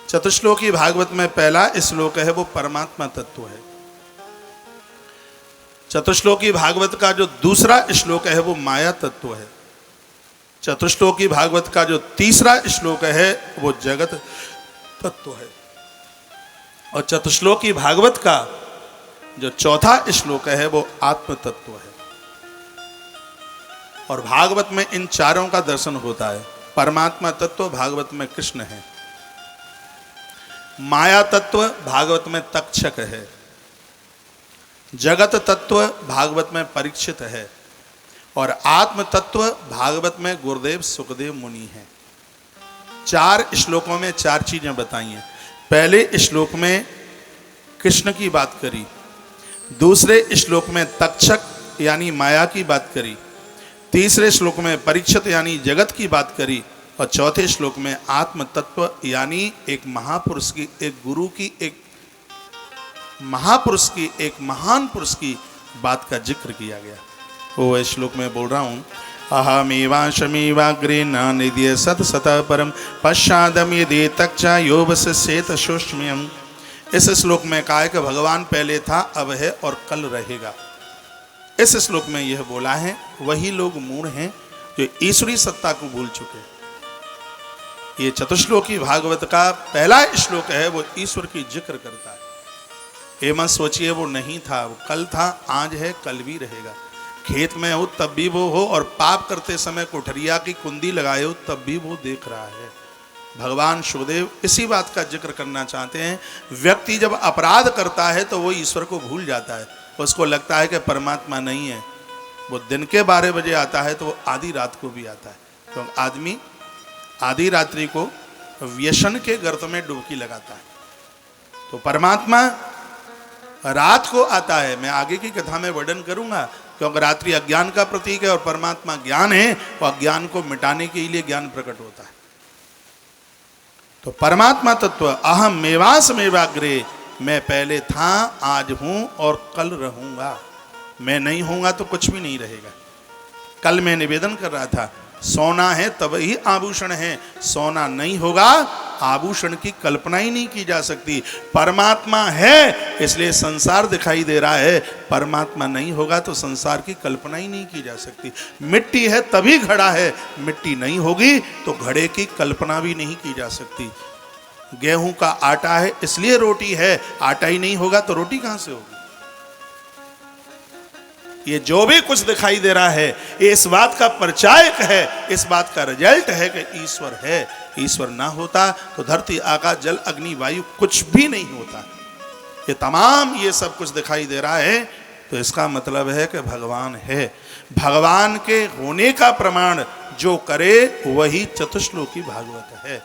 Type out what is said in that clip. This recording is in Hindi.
चतुश्लोकी भागवत में पहला श्लोक है वो परमात्मा तत्व है। चतुश्लोकी भागवत का जो दूसरा श्लोक है वो माया तत्व है। चतुश्लोकी भागवत का जो तीसरा श्लोक है वो जगत तत्व है। और चतुश्लोकी भागवत का जो चौथा श्लोक है वो आत्म तत्व है। और भागवत में इन चारों का दर्शन होता है। परमात्मा तत्व भागवत में कृष्ण है, माया तत्व भागवत में तक्षक है, जगत तत्व भागवत में परीक्षित है और आत्म तत्व भागवत में गुरुदेव सुखदेव मुनि है। चार श्लोकों में चार चीजें बताई हैं। पहले श्लोक में कृष्ण की बात करी, दूसरे श्लोक में तक्षक यानी माया की बात करी, तीसरे श्लोक में परीक्षित यानी जगत की बात करी और चौथे श्लोक में आत्म तत्व यानी एक महापुरुष की, एक गुरु की, एक महापुरुष की, एक महान पुरुष की बात का जिक्र किया गया। वो श्लोक में बोल रहा हूं, अहमेवाशमेवाग्रे न निध्य सत सत परम पश्चादम यदि तक्षा योग सेत शोष्म्यम। इस श्लोक में कहा है कि भगवान पहले था, अब है और कल रहेगा। इस श्लोक में यह बोला है वही लोग मूढ़ हैं जो ईश्वरी सत्ता को भूल चुके। ये चतुश्लोकी भागवत का पहला श्लोक है वो ईश्वर की जिक्र करता है। ये मत सोचिए वो नहीं था, वो कल था, आज है, कल भी रहेगा। खेत में हो तब भी वो हो और पाप करते समय कोठरिया की कुंडी लगाए हो तब भी वो देख रहा है। भगवान सुखदेव इसी बात का जिक्र करना चाहते हैं। व्यक्ति जब अपराध करता है तो वो ईश्वर को भूल जाता है, उसको लगता है कि परमात्मा नहीं है। वो दिन के 12 बजे आता है तो वो आधी रात को भी आता है, क्योंकि तो आदमी आधी रात्रि को व्यसन के गर्त में डुबकी लगाता है। तो परमात्मा रात को आता है। मैं आगे की कथा में वर्णन करूंगा, क्योंकि रात्रि अज्ञान का प्रतीक है और परमात्मा ज्ञान है और अज्ञान को मिटाने के लिए ज्ञान प्रकट होता है। तो परमात्मा तत्व अहम मेवास मेवाग्रे, मैं पहले था, आज हूं और कल रहूंगा। मैं नहीं होऊंगा तो कुछ भी नहीं रहेगा। कल मैं निवेदन कर रहा था, सोना है तब ही आभूषण है, सोना नहीं होगा आभूषण की कल्पना ही नहीं की जा सकती। परमात्मा है इसलिए संसार दिखाई दे रहा है, परमात्मा नहीं होगा तो संसार की कल्पना ही नहीं की जा सकती। मिट्टी है तभी घड़ा है, मिट्टी नहीं होगी तो घड़े की कल्पना भी नहीं की जा सकती। गेहूं का आटा है इसलिए रोटी है, आटा ही नहीं होगा तो रोटी कहां से होगी। ये जो भी कुछ दिखाई दे रहा है ये इस बात का परिचायक है, इस बात का रिजल्ट है कि ईश्वर है। ईश्वर ना होता तो धरती आकाश जल अग्नि वायु कुछ भी नहीं होता। ये तमाम ये सब कुछ दिखाई दे रहा है तो इसका मतलब है कि भगवान है। भगवान के होने का प्रमाण जो करे वही चतुश्लोकी भागवत है।